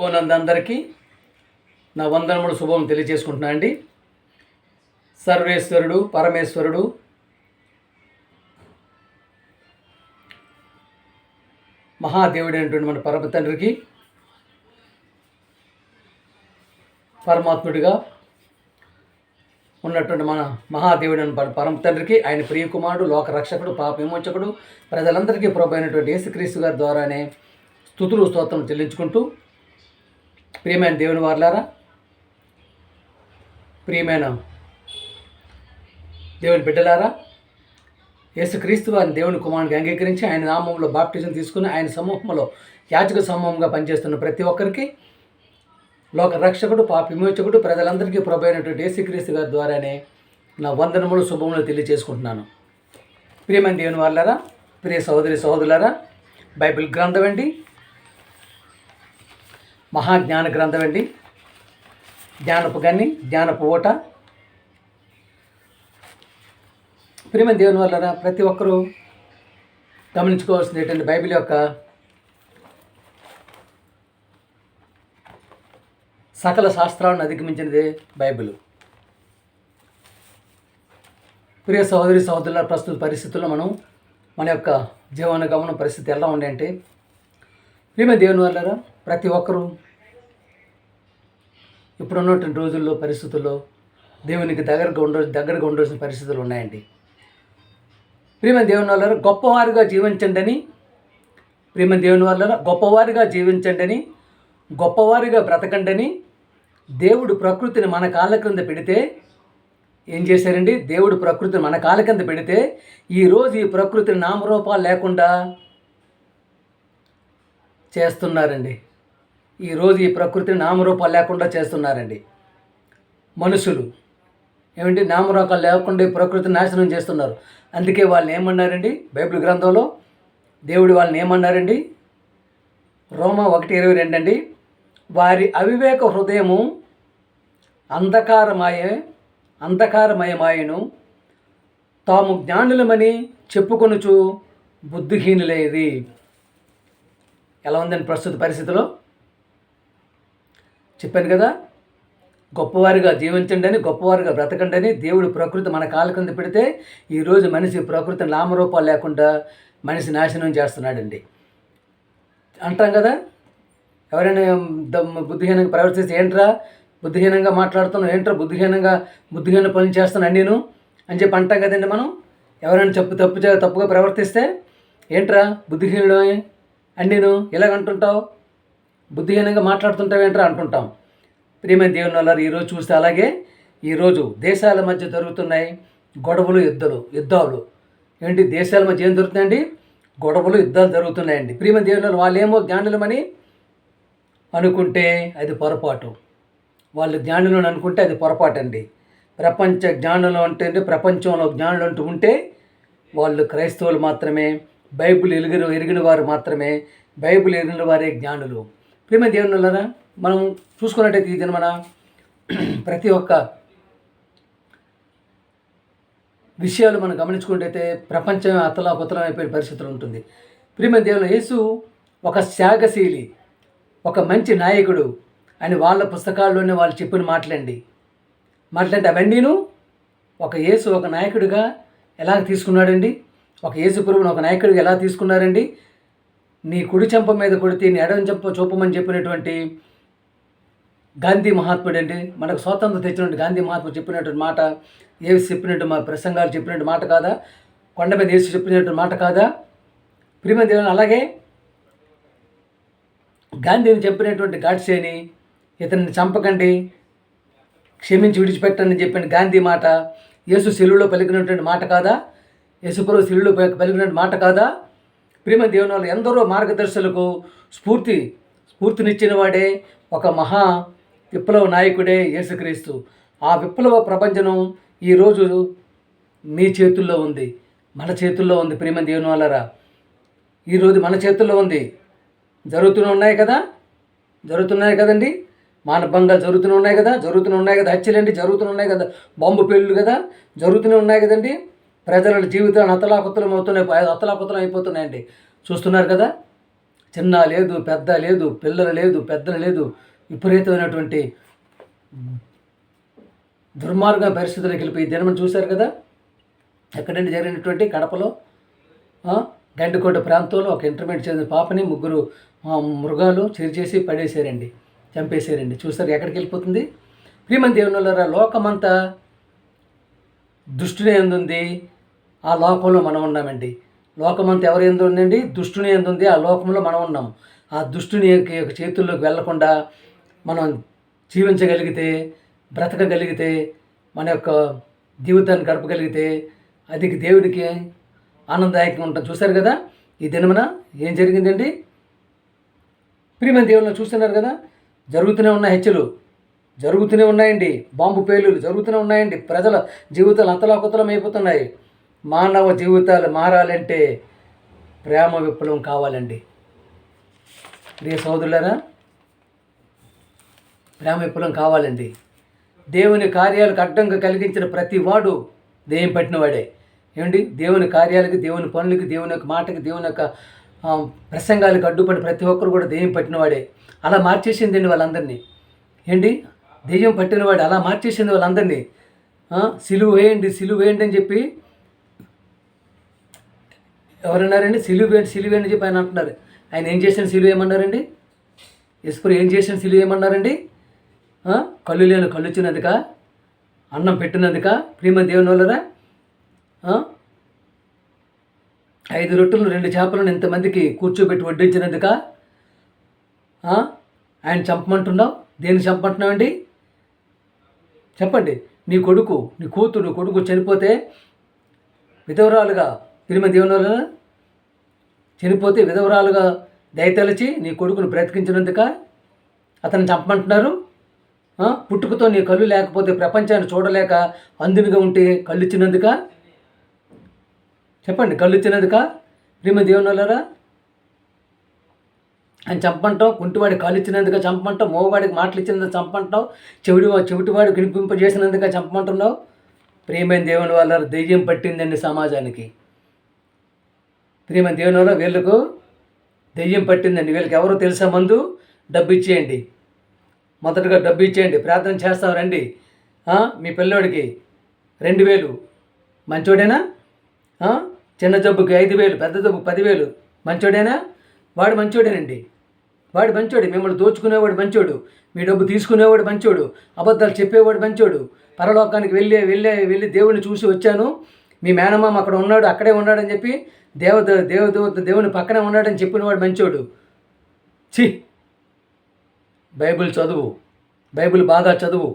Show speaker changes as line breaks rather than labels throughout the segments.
ప్రభువునందరికీ నా వందనములు శుభం తెలియజేసుకుంటున్నా అండి. సర్వేశ్వరుడు పరమేశ్వరుడు మహాదేవుడైనటువంటి మన పరమ తండ్రికి, పరమాత్ముడిగా ఉన్నటువంటి మన మహాదేవుడైన పరమ తండ్రికి, ఆయన ప్రియకుమారుడు, లోక రక్షకుడు, పాప విమోచకుడు, ప్రజలందరికీ ప్రభు అయినటువంటి యేసుక్రీస్తు గారి ద్వారానే స్తుతులు స్తోత్రం చెల్లించుకుంటూ, ప్రియమైన దేవుని వారలారా, ప్రియమైన దేవుని బిడ్డలారా, యేసుక్రీస్తు వారిని దేవుని కుమారునికి అంగీకరించి ఆయన నామంలో బాప్టిజం తీసుకుని ఆయన సమూహంలో యాజక సమూహంగా పనిచేస్తున్న ప్రతి ఒక్కరికి, లోక రక్షకుడు, పాప విమోచకుడు, ప్రజలందరికీ ప్రభు అయినటువంటి యేసుక్రీస్తు గారి ద్వారానే నా వందనములు శుభములు తెలియజేసుకుంటున్నాను. ప్రియమైన దేవుని వారలారా, ప్రియ సహోదరి సహోదరులారా, బైబిల్ గ్రంథం అండి, మహాజ్ఞాన గ్రంథం అండి, జ్ఞానపు గన్ని, జ్ఞానపు ఓట. ప్రియమైన దేవుని వల్ల ప్రతి ఒక్కరూ గమనించుకోవాల్సింది ఏంటంటే, బైబిల్ యొక్క సకల శాస్త్రాలను అధిగమించినదే బైబిల్. ప్రియ సహోదరి సహోదరుల, ప్రస్తుత పరిస్థితుల్లో మన యొక్క జీవన గమన పరిస్థితి ఎలా ఉంది అంటే, ప్రియమైన దేవుని వల్ల ప్రతి ఒక్కరూ ఇప్పుడున్నటువంటి రోజుల్లో పరిస్థితుల్లో దేవునికి దగ్గరగా ఉండాల్సిన పరిస్థితులు ఉన్నాయండి. ప్రియమైన దేవుని వల్ల గొప్పవారిగా జీవించండి అని, ప్రియమైన దేవుని వల్ల గొప్పవారిగా జీవించండి అని, గొప్పవారిగా బ్రతకండి అని దేవుడు ప్రకృతిని మన కాళ్ళ క్రింద పెడితే ఏం చేశారండి? దేవుడు ప్రకృతిని మన కాళ్ళ కింద పెడితే ఈరోజు ఈ ప్రకృతిని నామరూపాలు లేకుండా చేస్తున్నారండి. ఈరోజు ఈ ప్రకృతిని నామరూపాలు లేకుండా చేస్తున్నారండి మనుషులు. ఏమంటే నామరూపాలు లేకుండా ఈ ప్రకృతిని నాశనం చేస్తున్నారు. అందుకే వాళ్ళని ఏమన్నారండి? బైబిల్ గ్రంథంలో దేవుడు వాళ్ళని ఏమన్నారండి? రోమా 1:22 అండి, వారి అవివేక హృదయము అంధకారమయమాయను, తాము జ్ఞానులమని చెప్పుకొనుచు బుద్ధిహీనులేది. ఎలా ఉందండి ప్రస్తుత పరిస్థితిలో? చెప్పాను కదా, గొప్పవారిగా జీవించండి అని, గొప్పవారిగా బ్రతకండి అని దేవుడు ప్రకృతి మన కాళ్ళ కింద పెడితే ఈరోజు మనిషి ప్రకృతిని నామరూపాలు లేకుండా మనిషి నాశనం చేస్తున్నాడండి. అంటాం కదా, ఎవరైనా బుద్ధిహీనంగా ప్రవర్తిస్తే, ఏంట్రా బుద్ధిహీనంగా మాట్లాడుతున్నావు, ఏంట్రా బుద్ధిహీన పనులు చేస్తున్నాను నేను అని చెప్పి అంటాం కదండి. మనం ఎవరైనా తప్పుగా ప్రవర్తిస్తే, ఏంట్రా బుద్ధిహీనుడు అని నేను ఇలాగంటుంటావు, బుద్ధిహీనంగా మాట్లాడుతుంటావు ఏంట్రా అంటుంటాం. ప్రియమైన దేవుని వల్ల ఈరోజు చూస్తే అలాగే ఈరోజు దేశాల మధ్య జరుగుతున్నాయి గొడవలు, యుద్ధాలు. ఏంటి దేశాల మధ్య ఏం జరుగుతున్నాయండి? గొడవలు, యుద్ధాలు జరుగుతున్నాయండి. ప్రియమైన దేవుని వల్ల వాళ్ళేమో జ్ఞానులమని అనుకుంటే అది పొరపాటు. వాళ్ళు జ్ఞానులను అనుకుంటే అది పొరపాటు అండి. ప్రపంచ జ్ఞానులు అంటే, ప్రపంచంలో జ్ఞానులు అంటూ ఉంటే వాళ్ళు క్రైస్తవులు మాత్రమే, బైబిల్ ఎరిగిన వారు మాత్రమే, బైబిల్ ఎరిగిన వారే జ్ఞానులు. ప్రియమైన దేవుని వల్ల మనం చూసుకున్నట్టయితే ఇది మన ప్రతి ఒక్క విషయాలు మనం గమనించుకున్నట్టయితే ప్రపంచం అతలాకుతలం అయిపోయిన పరిస్థితులు ఉంటుంది. ప్రియమైన దేవుని యేసు ఒక త్యాగశీలి, ఒక మంచి నాయకుడు అని వాళ్ళ పుస్తకాల్లోనే వాళ్ళు చెప్పిన మాటలంటే అవన్నీను ఒక యేసు ఒక నాయకుడిగా ఎలా తీసుకున్నాడండి? ఒక యేసు ప్రభువును ఒక నాయకుడిగా ఎలా తీసుకున్నారండి? నీ కుడి చెంప మీద కొడితే నీ ఎడమ చెంప చూపమని చెప్పినటువంటి గాంధీ మహాత్ముడు అండి. మనకు స్వాతంత్రం తెచ్చినట్టు గాంధీ మహాత్ముడు చెప్పినటువంటి మాట, ఏసు చెప్పినట్టు మా ప్రసంగాలు చెప్పినట్టు మాట కాదా? కొండ మీద యేసు చెప్పినట్టు మాట కాదా? ప్రియమైన దేవుని అలాగే గాంధీని చెప్పినటువంటి గాడ్సేని, ఇతన్ని చంపకండి, క్షమించి విడిచిపెట్టండి అని చెప్పిన గాంధీ మాట యేసు శిలువలో పలికినటువంటి మాట కాదా? యేసు ప్రభు శిలువలో పలికినటువంటి మాట కాదా? ప్రియమైన దేవుని వల్ల ఎందరో మార్గదర్శకులకు స్ఫూర్తినిచ్చిన వాడే ఒక మహా విప్లవ నాయకుడే యేసుక్రీస్తు. ఆ విప్లవ ప్రపంచం ఈరోజు మీ చేతుల్లో ఉంది, మన చేతుల్లో ఉంది. ప్రియమైన దేవుని వల్లరా ఈరోజు మన చేతుల్లో ఉంది. జరుగుతున్నాయి కదండి, మానభంగాలు జరుగుతూనే ఉన్నాయి కదా, హత్యలండి జరుగుతున్నాయి కదా, బాంబు పేలులు కదా జరుగుతూనే ఉన్నాయి కదండి. ప్రజల జీవితాలను అతలాకుతలం అయిపోతున్నాయండి. చూస్తున్నారు కదా, చిన్న లేదు, పెద్ద లేదు, పిల్లలు లేదు, పెద్దలు లేదు, విపరీతమైనటువంటి దుర్మార్గ పరిస్థితుల్లోకి వెళ్ళిపోయి దినం చూశారు కదా. ఎక్కడంటే జరిగినటువంటి కడపలో గండికోట ప్రాంతంలో ఒక ఇంటర్మీడియట్ చదివిన పాపని ముగ్గురు మృగాలు చేసి పడేశారండి, చంపేశారండి. చూసారు ఎక్కడికి వెళ్ళిపోతుంది. ప్రియమైన దేవునులారా, లోకమంతా దుష్టుని ఎందుంది, ఆ లోకంలో మనం ఉన్నామండి. లోకమంతా ఎవరు ఎందు ఉందండి? దుష్టుని ఎందుంది, ఆ లోకంలో మనం ఉన్నాం. ఆ దుష్టుని యొక్క చేతుల్లోకి వెళ్లకుండా మనం జీవించగలిగితే, బ్రతకగలిగితే, మన యొక్క జీవితాన్ని గడపగలిగితే అది దేవుడికి ఆనందదాయకంగా ఉంటుంది. చూశారు కదా ఈ దినమున ఏం జరిగిందండి. ప్రియమైన దేవుళ్ళు చూస్తున్నారు కదా, జరుగుతూనే ఉన్న హత్యలు జరుగుతూనే ఉన్నాయండి, బాంబు పేలులు జరుగుతూనే ఉన్నాయండి, ప్రజల జీవితాలు అంతలాకుతలం అయిపోతున్నాయి. మానవ జీవితాలు మారాలంటే ప్రేమ విప్లవం కావాలండి. ప్రియ సోదరులారా, ప్రేమ విప్లవం కావాలండి. దేవుని కార్యాలకు అడ్డంగా కలిగించిన ప్రతి వాడు దెయ్యం పట్టినవాడే. ఏమండి, దేవుని కార్యాలకి, దేవుని పనులకి, దేవుని యొక్క మాటకి, దేవుని యొక్క ప్రసంగాలకు అడ్డుపడి ప్రతి ఒక్కరు కూడా దెయ్యం పట్టినవాడే. అలా మార్చేసిందండి వాళ్ళందరినీ. ఏంటి, దెయ్యం పట్టినవాడు అలా మార్చేసింది వాళ్ళందరినీ. సిలువ వేయండి అని చెప్పి ఎవరన్నారండి? సిలువ వేయండి అని చెప్పి ఆయన అంటున్నారు. ఆయన ఏం చేసిన సిలువ ఏమన్నారండి? యేసుప్రభు ఏం చేసిన సిలువ ఏమన్నారండి? కళ్ళు లేని కళ్ళు ఇచ్చినందుక, అన్నం పెట్టినందుక, ప్రియమైన దేవుని వల్లరా 5 రొట్టెలు 2 చేపలను ఇంతమందికి కూర్చోబెట్టి వడ్డించినందుక ఆయన చంపమంటున్నావు? దేనికి చంపమంటున్నావండి? చెప్పండి. నీ కొడుకు చనిపోతే విధవరాలుగా, ప్రియమైన దేవుని వల్ల చనిపోతే విధవరాలుగా దయతలచి నీ కొడుకును బ్రతికించినందుక అతను చంపమంటున్నారు. పుట్టుకతో నీ కళ్ళు లేకపోతే ప్రపంచాన్ని చూడలేక అందునిగా ఉంటే కళ్ళు ఇచ్చినందుక, చెప్పండి, కళ్ళు ఇచ్చినందుక, ప్రియమైన దేవుని వల్లరా ఆయన చంపంటావు. కుంటివాడి కాళ్ళు ఇచ్చినందుక చంపమంటావు, మోవాడికి మాటలు ఇచ్చినందుకు చంపంటావు, చెవిటివాడికి వినిపింపజేసినందుక చంపమంటున్నావు. ప్రియమైన దేవుని వల్ల దెయ్యం పట్టిందండి సమాజానికి. ప్రియమైన దేవుని వల్ల వీళ్ళకు దెయ్యం పట్టిందండి. వీళ్ళకి ఎవరో తెలుసా? మందు. డబ్బు ఇచ్చేయండి, మొదటగా డబ్బు ఇచ్చేయండి, ప్రార్థన చేస్తాం రండి. మీ పిల్లోడికి 2000 మంచోడేనా? చిన్న జబ్బుకి 5000, పెద్ద జబ్బుకి 10,000 మంచోడేనా? వాడు మంచోడేనండి, వాడు మంచోడు. మిమ్మల్ని దోచుకునేవాడు మంచోడు, మీ డబ్బు తీసుకునేవాడు మంచోడు, అబద్ధాలు చెప్పేవాడు మంచోడు. పరలోకానికి వెళ్ళి దేవుని చూసి వచ్చాను, మీ మేనమామ అక్కడ ఉన్నాడు, అక్కడే ఉన్నాడని చెప్పి దేవుని పక్కనే ఉన్నాడని చెప్పినవాడు మంచోడు. బైబిల్ చదువు, బైబిల్ బాగా చదువు,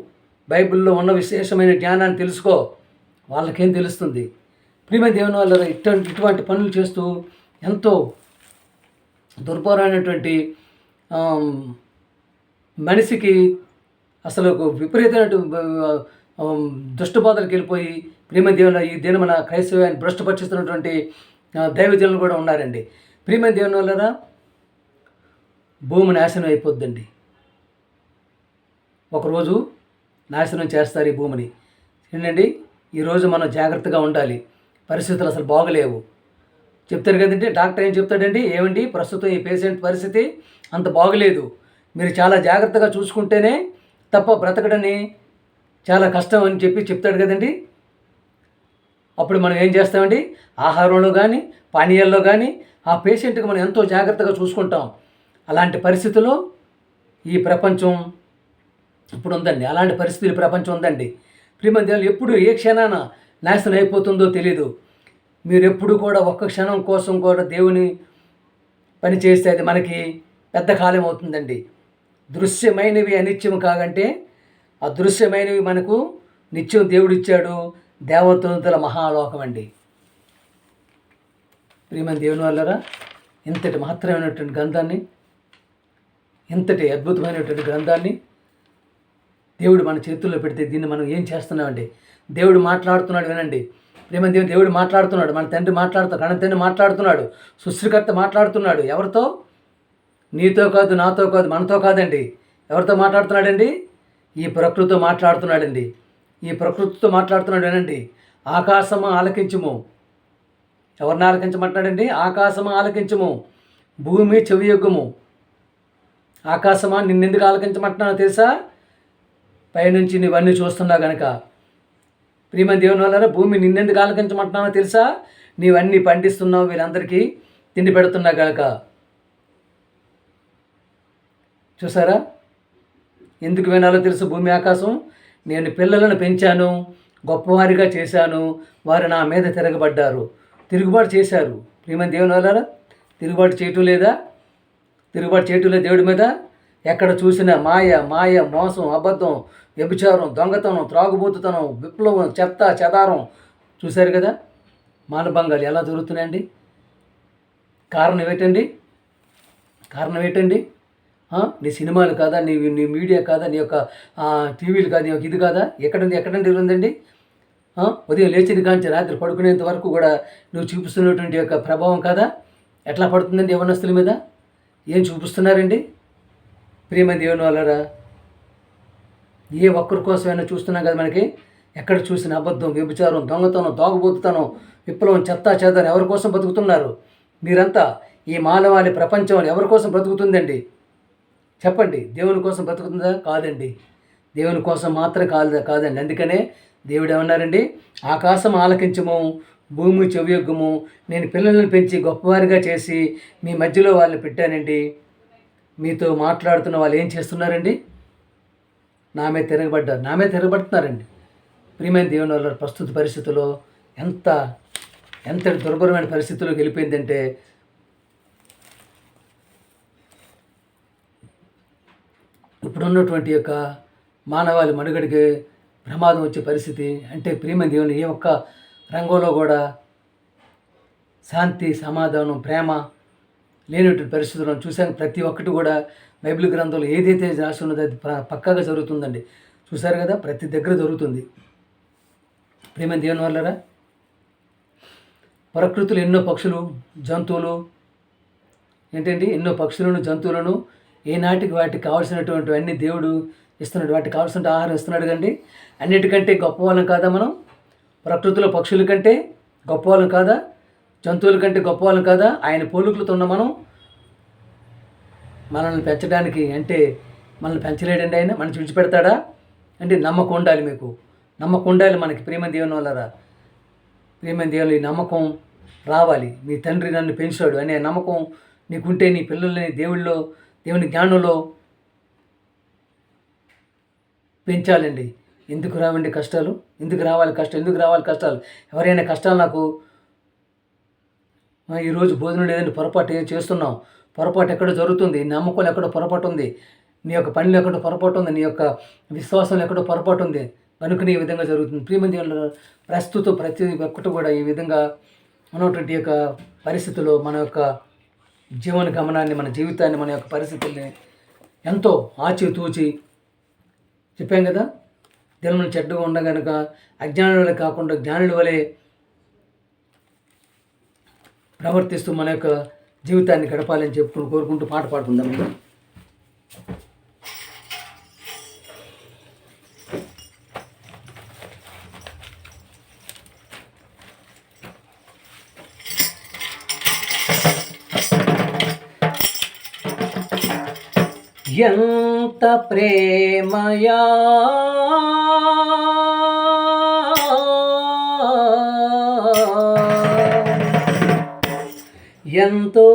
బైబిల్లో ఉన్న విశేషమైన జ్ఞానాన్ని తెలుసుకో. వాళ్ళకేం తెలుస్తుంది? ప్రియమైన దేవుని వల్ల ఇటువంటి పనులు చేస్తూ ఎంతో దుర్భరమైనటువంటి మనిషికి అసలు విపరీతమైన దుష్టబోధలకు వెళ్ళిపోయి ప్రియమైన దేవుని ఈ దినమున క్రైస్తవాన్ని భ్రష్టపరుస్తున్నటువంటి దైవజనులు కూడా ఉన్నారండి. ప్రియమైన దేవుని వల్ల భూమి నాశనం అయిపోద్దండి. ఒకరోజు నాశనం చేస్తారు ఈ భూమిని. ఏంటండి, ఈరోజు మనం జాగ్రత్తగా ఉండాలి. పరిస్థితులు అసలు బాగలేవు. చెప్తారు కదండి, డాక్టర్ ఏం చెప్తాడండి? ఏమండి, ప్రస్తుతం ఈ పేషెంట్ పరిస్థితి అంత బాగలేదు, మీరు చాలా జాగ్రత్తగా చూసుకుంటేనే తప్ప బ్రతకడని చాలా కష్టం అని చెప్తాడు కదండి. అప్పుడు మనం ఏం చేస్తామండి? ఆహారంలో కానీ పానీయాల్లో కానీ ఆ పేషెంట్కి మనం ఎంతో జాగ్రత్తగా చూసుకుంటాం. అలాంటి పరిస్థితుల్లో ఈ ప్రపంచం ఇప్పుడు ఉందండి. అలాంటి పరిస్థితులు ప్రపంచం ఉందండి. ప్రియమైన దేవులు ఎప్పుడు ఏ క్షణాన నాశనం అయిపోతుందో తెలీదు. మీరు ఎప్పుడు కూడా ఒక్క క్షణం కోసం కూడా దేవుని పని చేస్తే అది మనకి పెద్ద కాలం అవుతుందండి. దృశ్యమైనవి అనిత్యం కాకంటే అదృశ్యమైనవి మనకు నిత్యం దేవుడిచ్చాడు. దేవదూతల మహాలోకం అండి. ప్రియమైన దేవుని వల్లరా ఇంతటి మహత్తరమైనటువంటి గ్రంథాన్ని, ఇంతటి అద్భుతమైనటువంటి గ్రంథాన్ని దేవుడు మన చేతుల్లో పెడితే దీన్ని మనం ఏం చేస్తున్నామండి? దేవుడు మాట్లాడుతున్నాడు, వినండి. ప్రేమ దేవుడు మాట్లాడుతున్నాడు, మన తండ్రి మాట్లాడుతున్నాడు, కన్న తండ్రి మాట్లాడుతున్నాడు, సృష్టికర్త మాట్లాడుతున్నాడు. ఎవరితో? నీతో కాదు, నాతో కాదు, మనతో కాదండి. ఎవరితో మాట్లాడుతున్నాడండి? ఈ ప్రకృతితో మాట్లాడుతున్నాడండి. ఈ ప్రకృతితో మాట్లాడుతున్నాడు, వినండి. ఆకాశము ఆలకించుము. ఎవరిని ఆలకించమంటున్నాడండి? ఆకాశము ఆలకించుము, భూమి చెవియొగ్గము. ఆకాశమా నిన్నెందుకు ఆలకించమంటున్నానో తెలుసా? పైనుంచి నీవన్నీ చూస్తున్నా గనక. ప్రియమైన దేవుని వల్ల భూమి నిన్నెందుకు ఆలకించమంటున్నానో తెలుసా? నీవన్నీ పండిస్తున్నావు, వీరందరికీ తిండి పెడుతున్నా గనక. చూసారా ఎందుకు వినాలో తెలుసు? భూమి ఆకాశం నేను పిల్లలను పెంచాను, గొప్పవారిగా చేశాను, వారు నా మీద తిరుగుబాటు చేశారు. ప్రియమైన దేవుని వల్ల తిరుగుబాటు చేయటం లేదా? తిరుగుబాటు చేయటం లేదు దేవుడి మీద. ఎక్కడ చూసినా మాయ మోసం, అబద్ధం, వ్యభిచారం, దొంగతనం, త్రాగుబోతుతనం, విప్లవం, చెత్త చెదారం. చూశారు కదా మానభంగాలు ఎలా జరుగుతున్నాయండి. కారణం ఏంటండి? నీ సినిమాలు కాదా, నీ మీడియా కాదా, నీ యొక్క టీవీలు కాదు, నీ యొక్క ఇది కాదా? ఎక్కడండి ఉందండి? ఉదయం లేచిన కాంచి రాత్రి పడుకునేంత వరకు కూడా నువ్వు చూపిస్తున్నటువంటి యొక్క ప్రభావం కాదా? ఎట్లా పడుతుందండి యవనస్తుల మీద? ఏం చూపిస్తున్నారండి? ప్రియమైన దేవుని వల్లరా ఏ ఒక్కరి కోసమైనా చూస్తున్నాం కదా. మనకి ఎక్కడ చూసిన అబద్ధం, వ్యభిచారం, దొంగతనం, తాగుబోతుతనం, విప్లవం, చెత్తా చెదారం. ఎవరి కోసం బతుకుతున్నారు మీరంతా? ఈ మానవాళి ప్రపంచం ఎవరి కోసం బ్రతుకుతుందండి? చెప్పండి. దేవుని కోసం బ్రతుకుతుందా? కాదండి. దేవుని కోసం మాత్రం కాదండి. అందుకనే దేవుడు ఏమన్నారండి? ఆకాశం ఆలకించము, భూమి చెవియొగ్గము. నేను పిల్లలను పెంచి గొప్పవారిగా చేసి మీ మధ్యలో వాళ్ళని పెట్టానండి. మీతో మాట్లాడుతున్న వాళ్ళు ఏం చేస్తున్నారండి? నా మీద తిరగబడుతున్నారండి. ప్రియమైన దేవుని వల్ల ప్రస్తుత పరిస్థితుల్లో ఎంత దుర్భరమైన పరిస్థితుల్లోకి వెళ్ళిపోయిందంటే, ఇప్పుడున్నటువంటి యొక్క మానవాళి మనుగడికి ప్రమాదం వచ్చే పరిస్థితి. అంటే ప్రియమైన దేవుని ఏ ఒక్క రంగంలో కూడా శాంతి, సమాధానం, ప్రేమ లేనటువంటి పరిస్థితులను చూసాను. ప్రతి ఒక్కటి కూడా బైబిల్ గ్రంథంలో ఏదైతే రాసి ఉన్నదో అది పక్కాగా జరుగుతుందండి. చూసారు కదా, ప్రతి దగ్గర జరుగుతుంది. ప్రియమైన దేవుని వల్లరా ప్రకృతిలో ఎన్నో పక్షులు, జంతువులు ఎన్నో పక్షులను, జంతువులను ఏనాటికి వాటికి కావాల్సినటువంటి అన్ని దేవుడు ఇస్తున్నాడు. వాటికి కావాల్సిన ఆహారం ఇస్తున్నాడు కండి. అన్నిటికంటే గొప్పవాళ్ళం కాదా మనం? ప్రకృతిలో పక్షుల కంటే గొప్పవాళ్ళం కాదా? జంతువుల కంటే గొప్పవాళ్ళం కాదా? ఆయన పోలికలతో ఉన్న మనల్ని పెంచడానికి అంటే మనల్ని పెంచలేడండి ఆయన. మనం విడిచిపెడతాడా? అంటే నమ్మకం ఉండాలి. మీకు నమ్మకం ఉండాలి మనకి. ప్రియమైన దేవుని వల్లరా ప్రియమైన దేవుని నమ్మకం రావాలి. మీ తండ్రి నన్ను పెంచాడు అనే నమ్మకం నీకుంటే నీ పిల్లల్ని దేవుని జ్ఞానంలో పెంచాలండి. ఎందుకు రావండి కష్టాలు? ఎందుకు రావాలి కష్టాలు? ఎవరైనా కష్టాలు నాకు ఈరోజు భోజనం లేదంటే పొరపాటు చేస్తున్నాం. పొరపాటు ఎక్కడో జరుగుతుంది. నమ్మకం ఎక్కడో పొరపాటు ఉంది. నీ యొక్క పనిలో ఎక్కడో పొరపాటు ఉంది. నీ యొక్క విశ్వాసంలో ఎక్కడో పొరపాటు ఉంది. కనుకనే ఈ విధంగా జరుగుతుంది. ప్రియమైన ప్రస్తుతం ప్రతి ఒక్కటి కూడా ఈ విధంగా ఉన్నటువంటి యొక్క పరిస్థితుల్లో మన యొక్క జీవన గమనాన్ని, మన జీవితాన్ని, మన యొక్క పరిస్థితుల్ని ఎంతో ఆచితూచి చెప్పాం కదా. దినములు చెడ్డగా ఉండగనుక అజ్ఞానుల వలె కాకుండా జ్ఞానుల వలె ప్రవర్తిస్తూ మన యొక్క జీవితాన్ని గడపాలని కోరుకుంటూ పాట పాడుకుందాం. ఎంత ప్రేమయా ఎంతో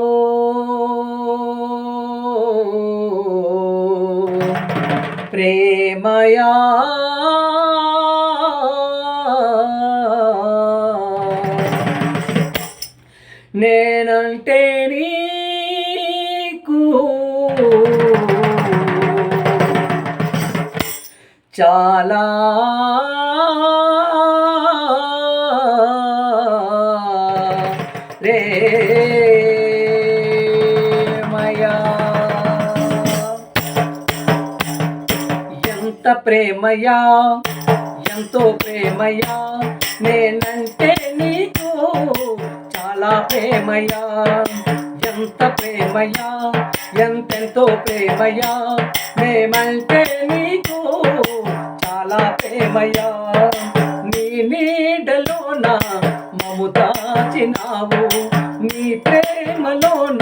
ప్రేమయా నేనంటే నీకు చాలా ప్రేమయా ఎంత ప్రేమయా ఎంతో ప్రేమయా నేనంటే నీకు చాలా ప్రేమయా ఎంత ప్రేమయా ఎంతెంతో ప్రేమయా మేమంటే నీకు చాలా ప్రేమయా నీ నీడలోన మము దాచినావు నీ ప్రేమలోన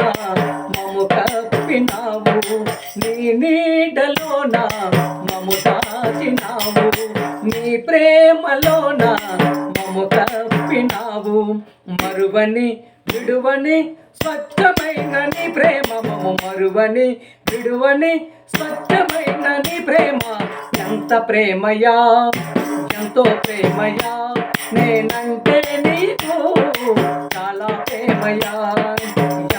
మము దాచినావు, నీ ప్రేమలోన మము కప్పినావు. మరువని విడువని స్వచ్ఛమైన నీ ప్రేమ, మము మరువని విడువని స్వచ్ఛమైన నీ ప్రేమ. ఎంత ప్రేమయా, ఎంతో ప్రేమయా, నేనంటే నీకు చాలా ప్రేమయా.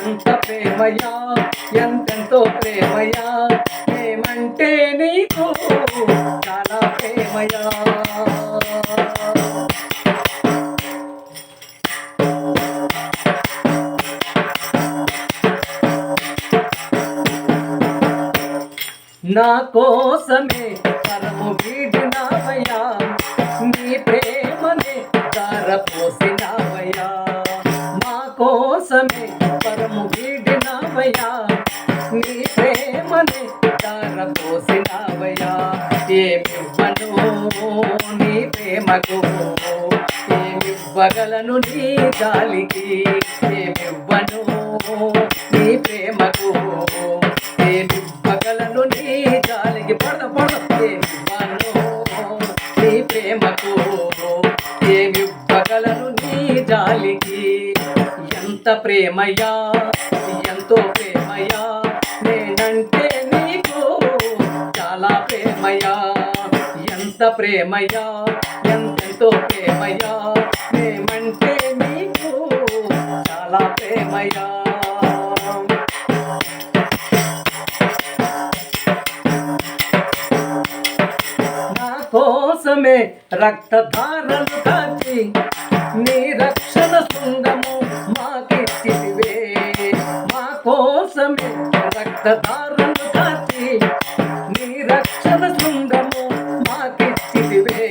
ఎంత ప్రేమయా, ఎంతెంతో ప్రేమయా, ఏమంటే నీకు చాలా ప్రేమయా. నా కోసమే పరము వీడినావయ్యా, నీ ప్రేమనే ధారపోసినావయ్యా. మా కోసమే పరము వీడినావయ్యా, నీ ప్రేమనే ధారపోసినావయ్యా. ఏమివ్వను నీ ప్రేమకు, ఏమివ్వగలను నీ జాలికి. ఏమివ్వను నీ ప్రేమకు, ఏమివ్వగలను నీ జాలికి. ఏమివ్వను నీ ప్రేమకు, ఏమివ్వగలను నీ జాలికి. ఎంత ప్రేమయా, ఎంతో ప్రేమయా, నేనంటే నీకు చాలా ప్రేమయా. ఎంత ప్రేమయా, ఎంతెంతో ప్రేమయా, నేమంటే నీకు చాలా ప్రేమయా. కోసమే రక్తధారలు కాచి నీ రక్షణ శృంగము మాకిచ్చితివే. మా కోసమే రక్తధారలు కాచి నీ రక్షణ శృంగము మాకిచ్చితివే.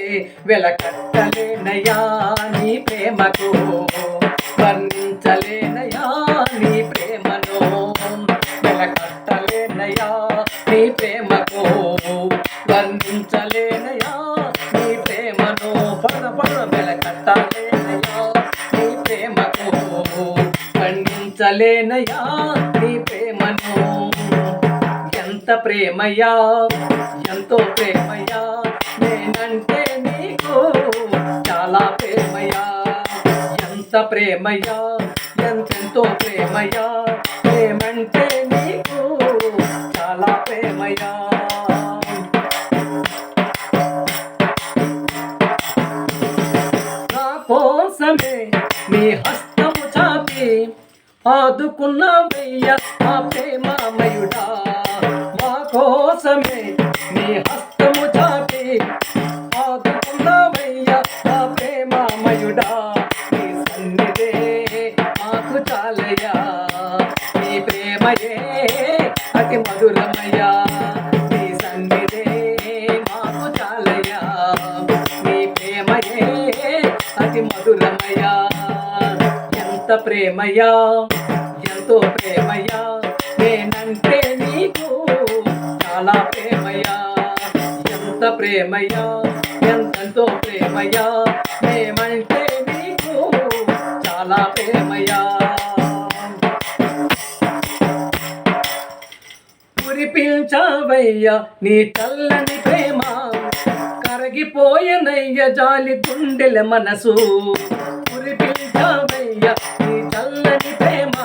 వెలకట్టలేనయా నీ ప్రేమకు, వర్ణించలేనయా నీ ప్రేమను. వెలకట్టలేనయా నీ ప్రేమకు, వర్ణించలేనయా నీ ప్రేమను. వెలకట్టలేనయా నీ ప్రేమకు, వర్ణించలేనయా నీ ప్రేమను. ఎంత ప్రేమయా, ఎంతో ప్రేమయా, నేనంటే నీకు చాలా ప్రేమయా. ఎంత ప్రేమయా, ఎంతెంతో ప్రేమయా, ఏమంటే నీకు చాలా ప్రేమయా. కోసమే నీ హస్తము చాపి ఆదుకున్నవయ్య ఆ ప్రేమమయుడా. మా కోసమే నీ హస్తము చాపి ఆదుకున్నవయ్య ఆ ప్రేమమయుడా. నీ సన్నిధే మాకు చాలయ్యా, నీ ప్రేమయే అతి మధురమయ్యా. నీ సన్నిధే మాకు చాలయ్యా, నీ ప్రేమయే అతి మధురమయ్యా. ఎంత ప్రేమయా, ఎంతో ప్రేమయా, నేనంటే నీకు చాలా ప్రేమయా. ఎంత ప్రేమయా, ఎంతెంతో ప్రేమయా, నేనంటే నీకు చాలా ప్రేమయా. కురిపించావయ్యా నీ చల్లని ప్రేమ, కరగిపోయనయ్య జాలి గుండెల మనసు. కురిపించావయ్య నీ చల్లని ప్రేమ,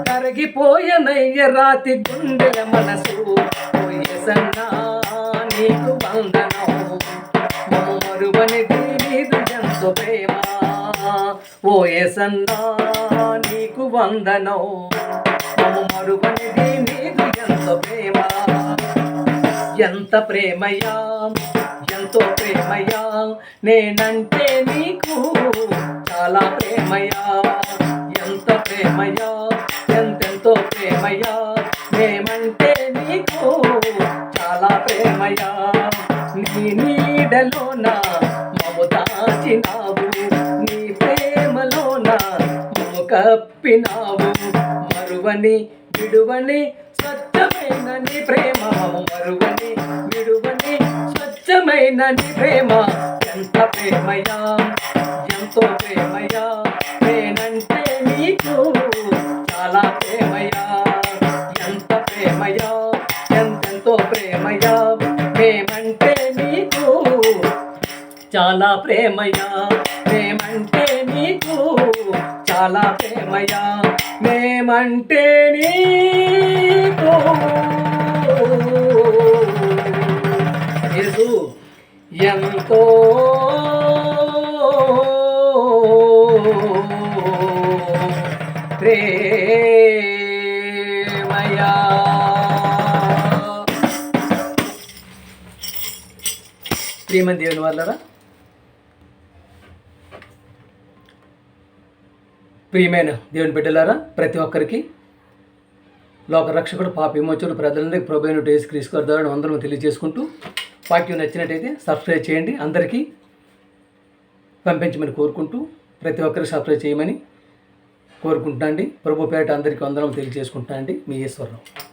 కరగిపోయనయ్య రాతి గుండెల మనసు. ఓ యేసన్నా నీకు వందనం, మము మరువనిది నీదు ఎంతో ప్రేమ. ఓ యేసన్నా నీకు వందనం, మము మరువనిది నీదు ఎంతో ప్రేమ. ఎంత ప్రేమయా, ఎంతో ప్రేమయా, నేనంటే నీకు చాలా ప్రేమయా. ఎంత ప్రేమయా, ఎంతెంతో ప్రేమయా, మేమంటే నీకు చాలా ప్రేమయా. నీ నీడలోన మము దాచినావు, నీ ప్రేమలోన మము కప్పినావు. మరువని విడువని స్వచ్ఛమైన నీ ప్రేమ, మము మరువని విడువని స్వచ్ఛమైన నీ ప్రేమ. ఎంత ప్రేమయా, ఎంతో ప్రేమయా, నేనంటే నీకు చాలా ప్రేమయా. ఎంత ప్రేమయా, ఎంతెంతో ప్రేమయా, చాలా ప్రేమయ్యా మేమంటే నీకు చాలా ప్రేమయ్యా మేమంటే నీకు యేసు ఎంతో ప్రేమయ్యా. ప్రియమైన దేవుని వాళ్ళరా, ప్రియమైన దేవుని బిడ్డలారా, ప్రతి ఒక్కరికి లోక రక్షకుడు పాప విమోచకుడు ప్రజలందరికీ ప్రభువైన యేసుక్రీస్తు గారి ద్వారా అందరం తెలియజేసుకుంటూ, వాక్యం నచ్చినట్టయితే సబ్స్క్రైబ్ చేయండి, అందరికీ పంపించమని కోరుకుంటూ, ప్రతి ఒక్కరికి సబ్స్క్రైబ్ చేయమని కోరుకుంటున్నాండి. ప్రభు పేట అందరికీ అందరం తెలియజేసుకుంటున్నాండి. మీ ఈశ్వరరావు.